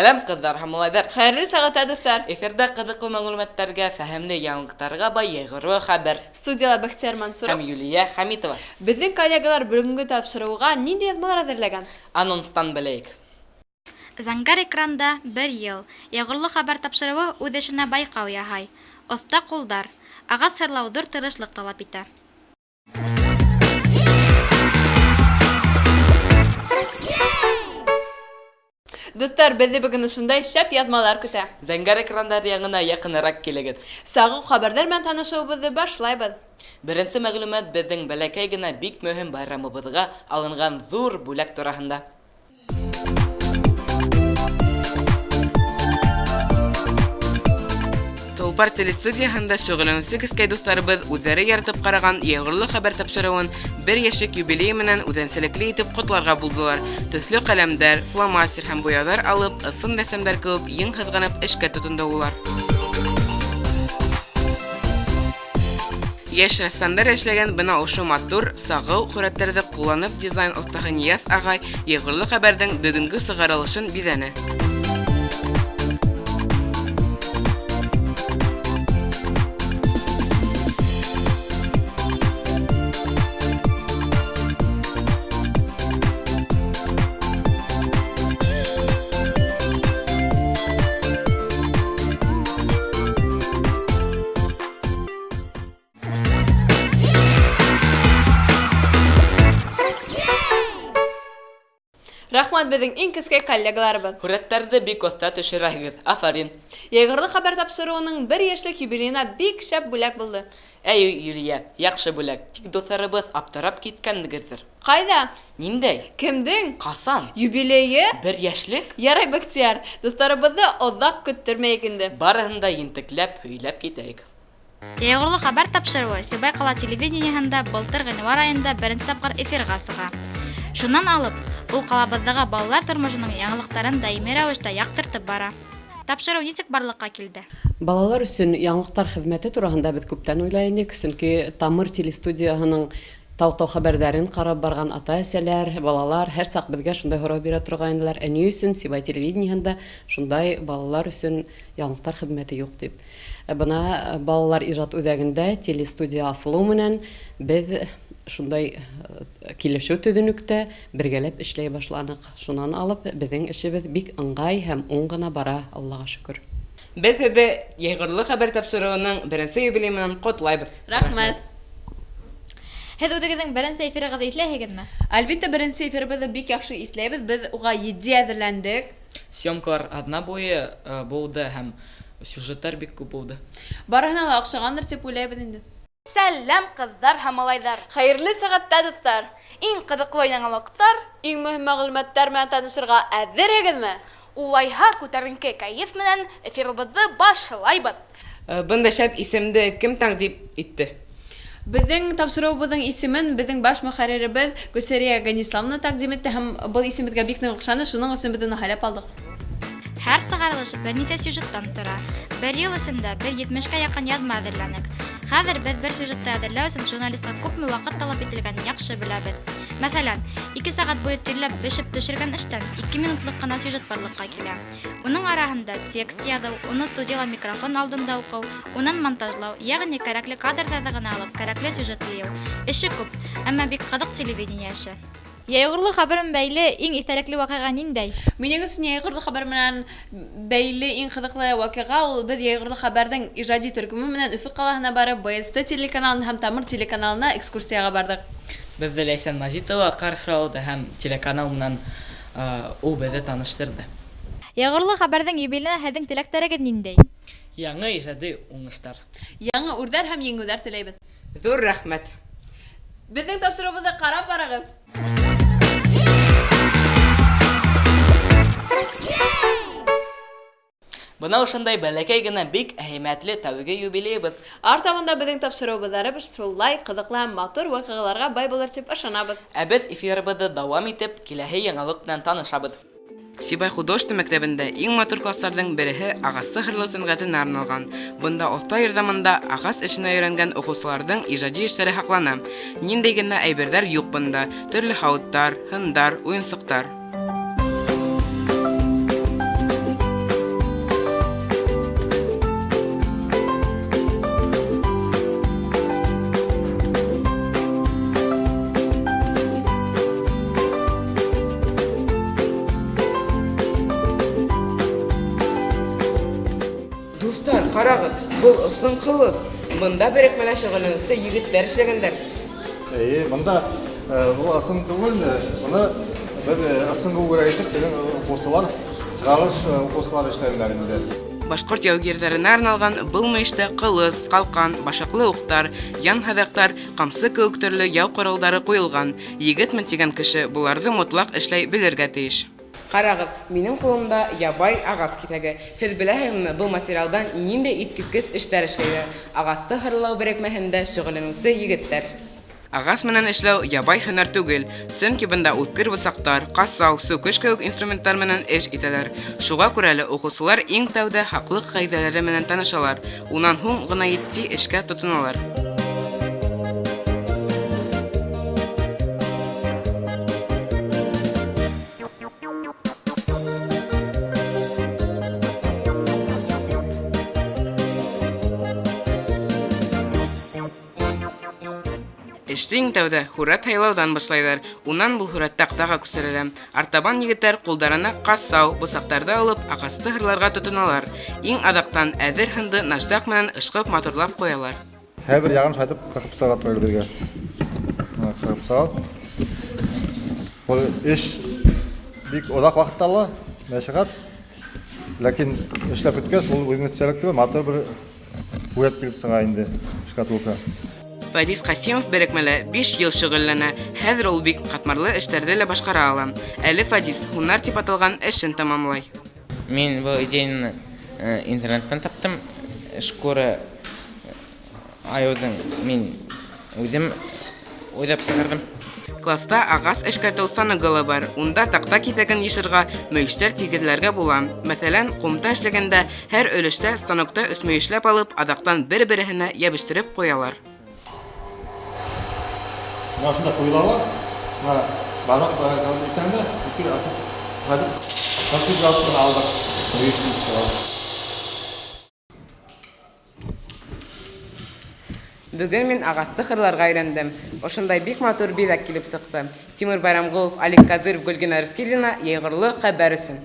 Сәлам кыздар һәм малайҙар. Хәйерле сәғәт дуҫтар. Эфирдә ҡыҙыҡлы мәғлүмәттәргә, фәһемле яңылыҡтарға бай йыйғырлы хәбәр. Студияла Бәхтияр Мансуров Һәм Юлия Хәмитова. Беҙҙең коллегалар бөгөнгө тапшырыуға ниндәй яҙмалар әҙерләгән? Анонстан беләйек. Заңгар экранда 1 йыл. Йыйғырлы хәбәр тапшырыуы үҙ эшенә байҡау яһай. Оҫта ҡулдар. Ағас һырлау ҙур тырышлыҡ талап итә. Дуҫтар, беҙҙе бөгөн ошондай шәп яҙмалар көтә. Зәңгәр экрандар яңына яҡыныраҡ килегеҙ. Сағыу хәбәрҙәр менән танышыуыбыҙҙы башлайбыҙ. Беренсе мәғлүмәт беҙҙең бәләкәй генә бик мөһим байрамыбыҙға алынған ҙур бүләк тураһында. Толпар телестудияһында шөғөлләнеүсе кескәй дуҫтарыбыҙ үҙҙәре яратып ҡараған йыйғырлы хәбәр тапшырыуын 1 йәшлек юбилей менән үҙенсәлекле итеп ҡотларға булдылар. Төҫлө ҡәләмдәр, фломастер һәм буяуҙар алып, ысын рәсемдәр кеүек ең һыҙғанып эшкә тотондо улар. Йәш рәссамдар эшләгән бына ошо матур, сағыу һүрәттәрҙе ҡулланып дизайн оҫтаһы Нияз ағай йыйғырлы хәбәрҙең бөгөнгө сығарылышын биҙәне. Рәхмәт беҙҙең иң кескәй коллегаларыбыҙ. Һүрәттәрҙе бик оҫта төшөрәһегеҙ. Афарин. Йыйғырлы хәбәр тапшырыуының 1 йәшлек юбилейына бик шәп бүләк булды. Әй, Юлия, яҡшы бүләк. Тик дуҫтарыбыҙ аптырап киткәнегеҙҙер. Ҡайҙа? Ниндәй? Кемдең? Ҡасан? Юбилейы? 1 йәшлек? Ярай, Бәхтияр, дуҫтарыбыҙҙы оҙаҡ көттөрмәйек инде. Барыһын да ентекләп һөйләп китәйек. Йыйғырлы хәбәр тапшырыуы Сибай ҡала телевидениеһында былтыр ғинуар айында беренсе тапҡыр эфирға сыға. Шунан алып, ул ҡалабыҙҙағы балалар тормошоноң яңылыҡтарын даими рәүештә яҡтыртып бара. Тапшырыу нисек барлыҡҡа килде? Балалар өсөн яңылыҡтар хеҙмәте тураһында беҙ күптән уйлай инек, сөнки Тамыр телестудияһының тау-тау хәбәрҙәрен ҡарап барған ата-әсәләр, балалар һәр саҡ беҙгә шундай һорау бирә торғайнылар. Ни өсөн Сибай телевидениеһында шундай балалар өсөн яңылыҡтар хеҙмәте юҡ дип. Бына балалар ижад үҙәгендә телестудия асылыу менән беҙ шундай килешеү төҙөнөктә бергәләп эшләй башланыҡ. Шунан алып, беҙҙең эшебеҙ бик ыңғай һәм уң ғына бара, Аллаға шөкөр. Беҙ һеҙҙе йыйғырлы хәбәр тапшырыуының беренсе юбилей менән ҡотлайбыҙ. Рәхмәт. Һеҙ үҙегеҙҙең беренсе эфирығыҙҙы иҫләйһегеҙме? Әлбиттә, беренсе эфирыбыҙҙы бик яҡшы иҫләйбеҙ. Беҙ уға 7 әҙерләндек. Съемкалар аҙна буйы булды һәм сюжеттар бик күп булды. Барыһына ла оҡшағандыр тип уйлайбыҙ инде. Сәләм ҡыҙҙар һәм малайҙар. Хәйерле сәғәттә, дуҫтар. Иң ҡыҙыҡлы яңылыҡтар. Иң мөһим мәғлүмәттәр менән танышырға әҙерһегеҙме? Улайһа күтәренке кәйеф менән эфирыбыҙҙы башлайбыҙ. Бындай шәп исемде кем тәҡдим итте? Беҙҙең тапшырыуыбыҙҙың исемен беҙҙең баш мөхәрриребеҙ Гөлсәрия Гәнисламовна тәҡдим итте һәм был исем беҙгә бик ныҡ оҡшаны, шуның өсөн беҙ уны һайлап алдыҡ. Һәр сығарылыш бер нисә сюжеттан тора. 1 йыл эсендә беҙ 70-ҡә яҡын яҙма әҙерләнек. Хәҙер беҙ бер сюжетты әҙерләү өсөн журналистҡа күпме ваҡыт талап ителгәнен яҡшы беләбеҙ. Мәҫәлән, 2 сәғәт буйы тирләп бешеп төшөргән эштән 2 минутлыҡ ҡына сюжет барлыҡҡа килә. Уның араһында текст яҙыу, уны студияла микрофон алдында уҡыу, унан монтажлау, йәғни кәрәкле кадрҙарҙы ғына алып, кәрәкле сюжет йыйыу. Эше күп, әммә бик ҡыҙыҡ телевидение эше. Йыйғырлы хәбәр менән бәйле иң иҫтәлекле ваҡиға ниндәй? Минең өсөн йыйғырлы хәбәр менән бәйле иң ҡыҙыҡлы ваҡиға ул беҙ йыйғырлы хәбәрҙең ижади төркөмө менән Өфө ҡалаһына барып, БСТ телеканалына һәм Тамыр телеканалына экскурсияға бардыҡ. Беҙҙе Ләйсән Мажитова ҡаршы алды һәм телеканал менән ул беҙҙе таныштырҙы. Йыйғырлы хәбәрҙең юбилейына һеҙҙең теләктәрегеҙ ниндәй? Яңы ижади уңыштар. Яңы үрҙәр һәм еңеүҙәр теләйбеҙ. Ҙур рәхмәт. Беҙҙең тапшырыуыбыҙҙы ҡарап барығыҙ. Бына ошондай бәләкәй генә бик әһәмиятле тәүге юбилейбыҙ. Артабында беҙҙең тапшырыуыбыҙҙарыбыҙ шулай ҡыҙыҡлы һәм матур ваҡиғаларға бай булыр тип ышанабыҙ. Ә беҙ эфирыбыҙҙы дауам итеп, киләһе яңылыҡ менән танышабыҙ. Сибай художество мәктәбендә иң матур кластарҙың береһе ағасты һырлау сәнғәтенә арналған. Бында оҫта ярҙамында ағас эшенә өйрәнгән уҡыусыларҙың ижади эштәре һаҡлана. Ниндәй генә әйберҙәр юҡ бында. Төрлө һауыттар, һындар, уйынсыҡтар. Дустар, карагыз, бул ысын кылыс. Мында берекмеле шөгыльләнүче егетләр эшләгәннәр. Мында бұл асын түгел, мұны бір асын көгір айтып, қосылар, сығалыш қосылар ішләділер енді. Башкорт яугерләренә арналган был мөйештә кылыс, калкан, башаклы уктар, ян хәдәктар, камсы кеүек төрле яу коралдары куелган. Егетмен дигән кеше буларны мотлак эшләй белергә тиеш. Карагыз, минем кулымда ябай агас китәге. Һез беләһезме, бу материалдан нинди искиткеч эшләр эшләйдер? Агасты хырлау берекмәһендә шөгыльләнүче егетләр. Агас менән эшләү ябай һөнәр түгел, чөнки бында үткер бысактар, кассау, сөкеш кеүек инструментлар менән эш итәләр. Шуңа күрә әле укучылар иң тәүдә хаклык кагыйдәләре менән танышалар, унан һуң гына итти эшкә тотыналар. Эштең тәүдә һүрәт һайлаудан башлайлар. Унан бул һүрәт тактага күсерелә. Артабан егетләр кулдарына кассау, бусактарды алып, агасты хырларга тотыналар. Иң адактан әҙер һынды наждак менән ышкып матурлап куялар. Һәр бір яғын шайтып, 40 сағат тұрайды бірге. 40 сағат. Бұл іш бик одақ вақытталы, мәшіғат. Ләкин ішләп өткәс, ол өңгетчәлікті матур бір һүрәт килеп сыға инде шкатулка. Фадис Касимов берекмәле 5 ел шөгыльләнә. Хәзер ул бик катмарлы эшләрдә лә башкара ала. Әле Фадис һунар дип аталган эшен тамамлай. Мин бу идеяны интернеттан таптым. Шкура айодан мин үдем уйлап сыгырдым. Класста агас эшкәртү станогы бар. Унда такта китәген ешырга мөйештәр тигезләргә була. Мәсәлән, кумта эшләгәндә һәр өлештә станокта өс мөешләп алып, адактан бер-беренә ябештырып куялар. Шында қойылалар, барақ икәнде, бүкіл атып, қадып жасын алдық. Бүген мин агасты хырларга өйрәндем. Ошондай бик матур бизәк килеп сыкты. Тимур Байрамгулов, Алик Кадыров, Гөлгенә Рыскелдина, Егорлы хәбәр өчен.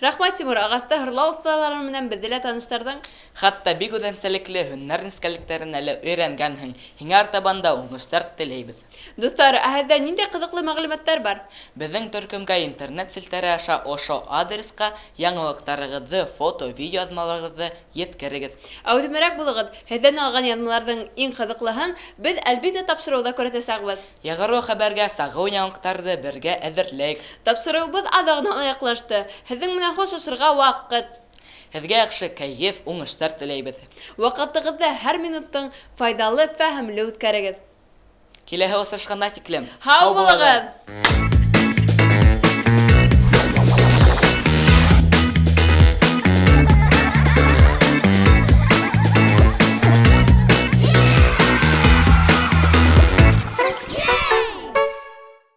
Рахмат, Тимур, агаста һырлау осталары менән безне таныштырдың. Хатта бик үзенчәлекле һөнәр нескәлекләрен әле өйрәнгәнһең. Һиңа артабанда уңышлар теләйбез. Дуслар, әһәдә нинди кызыклы мәгълүматлар бар? Безнең төркемгә интернет селтәре аша ошо адреска яңалыктарыгызны, фото, видео язмаларыгызны yetkерегез. Әүдемрәк булыгыз. Һездән алган язмаларның иң кызыклыһын без әлбәттә тапшыруда күрсәтәсәкбез. Ягыру хәбәргә сагу яңалыктарды бергә әзерләйк. Тапшыруыбыз адагына яклашты. Һезнең менән хошлашырга вакыт. Һезгә яхшы кайф, уңышлар теләйбез. Вакытыгызда һәр минуттың файдалы, фәһемле үткәрегез. Киләһе осрашканда тиклем. Һау булыгыз!